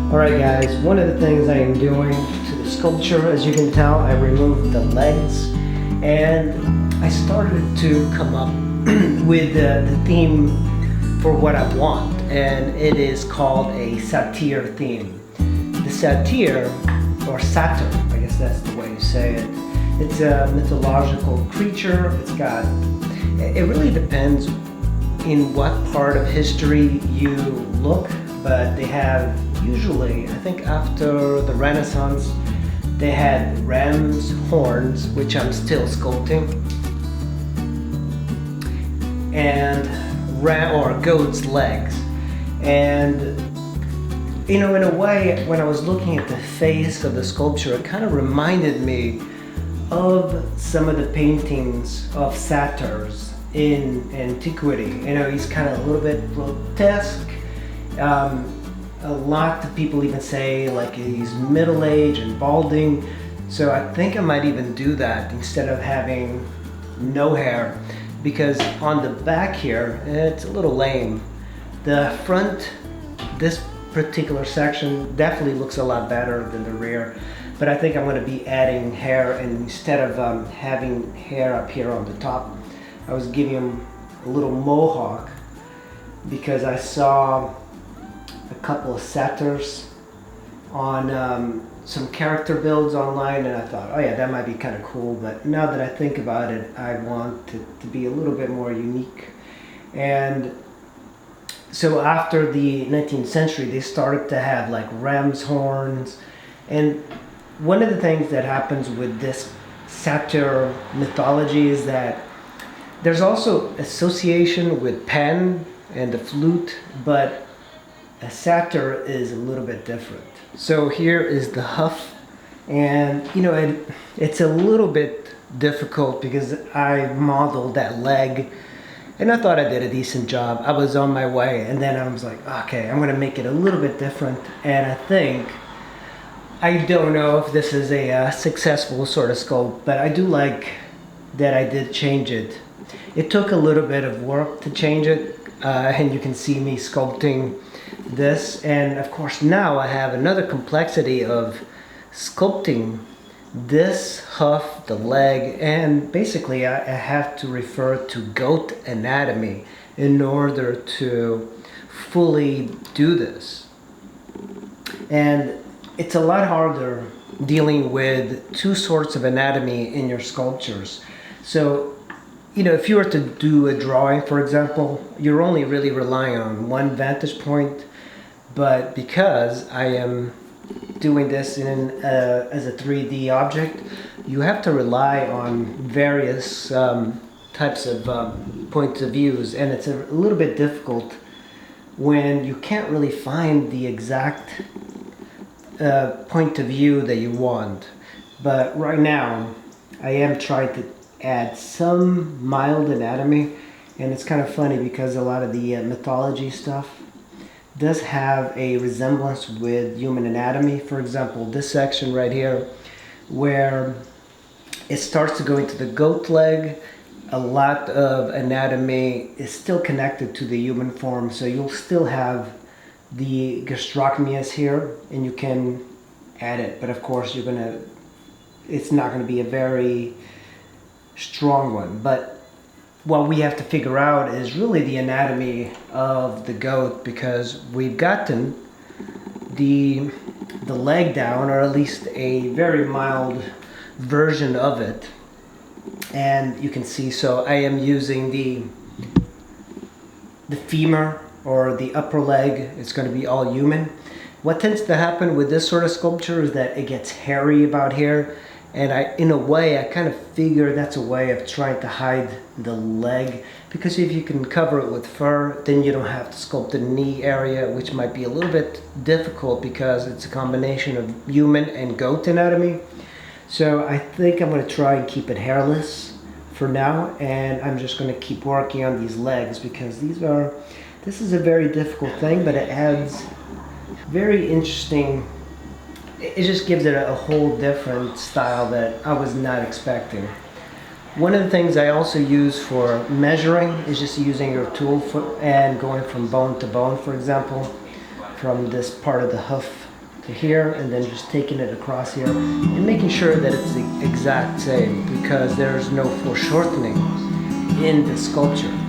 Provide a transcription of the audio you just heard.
Alright guys, one of the things I am doing to the sculpture, as you can tell, I removed the legs and I started to come up with the theme for what I want, and it is called a Satyr theme. The Satyr, or Satyr, I guess that's the way you say it, it's a mythological creature. It really depends in what part of history you look, but they have usually, I think after the Renaissance, they had ram's horns, which I'm still sculpting, and goat's legs. And you know, in a way, when I was looking at the face of the sculpture, it kind of reminded me of some of the paintings of satyrs in antiquity. You know, he's kind of a little bit grotesque. A lot of people even say like he's middle-aged and balding. So I think I might even do that instead of having no hair, because on the back here, it's a little lame. The front, this particular section definitely looks a lot better than the rear, but I think I'm going to be adding hair, and instead of having hair up here on the top, I was giving him a little mohawk because I saw a couple of satyrs on some character builds online, and I thought, oh yeah, that might be kind of cool. But now that I think about it, I want it to be a little bit more unique. And so after the 19th century, they started to have like ram's horns. And one of the things that happens with this satyr mythology is that there's also association with Pan and the flute, but a satyr is a little bit different. So here is the hoof, and you know, it's a little bit difficult because I modeled that leg and I thought I did a decent job. I was on my way, and then I was like, okay, I'm gonna make it a little bit different. And I don't know if this is a successful sort of sculpt, but I do like that I did change it. It took a little bit of work to change it, and you can see me sculpting this, and of course now I have another complexity of sculpting this hoof, the leg, and basically I have to refer to goat anatomy in order to fully do this. And it's a lot harder dealing with two sorts of anatomy in your sculptures. So you know, if you were to do a drawing, for example, you're only really relying on one vantage point. But because I am doing this as a 3D object, you have to rely on various types of points of views, and it's a little bit difficult when you can't really find the exact point of view that you want. But right now, I am trying to add some mild anatomy, and it's kind of funny because a lot of the mythology stuff does have a resemblance with human anatomy. For example, this section right here where it starts to go into the goat leg, a lot of anatomy is still connected to the human form, so you'll still have the gastrocnemius here and you can add it, but of course it's not going to be a very strong one. But what we have to figure out is really the anatomy of the goat, because we've gotten the leg down, or at least a very mild version of it. And you can see, so I am using the femur, or the upper leg. It's going to be all human. What tends to happen with this sort of sculpture is that it gets hairy about here. And in a way, I kind of figure that's a way of trying to hide the leg, because if you can cover it with fur, then you don't have to sculpt the knee area, which might be a little bit difficult because it's a combination of human and goat anatomy. So I think I'm going to try and keep it hairless for now, and I'm just going to keep working on these legs, because this is a very difficult thing, but it adds very interesting. It just gives it a whole different style that I was not expecting. One of the things I also use for measuring is just using your tool and going from bone to bone, for example, from this part of the hoof to here and then just taking it across here and making sure that it's the exact same, because there's no foreshortening in the sculpture.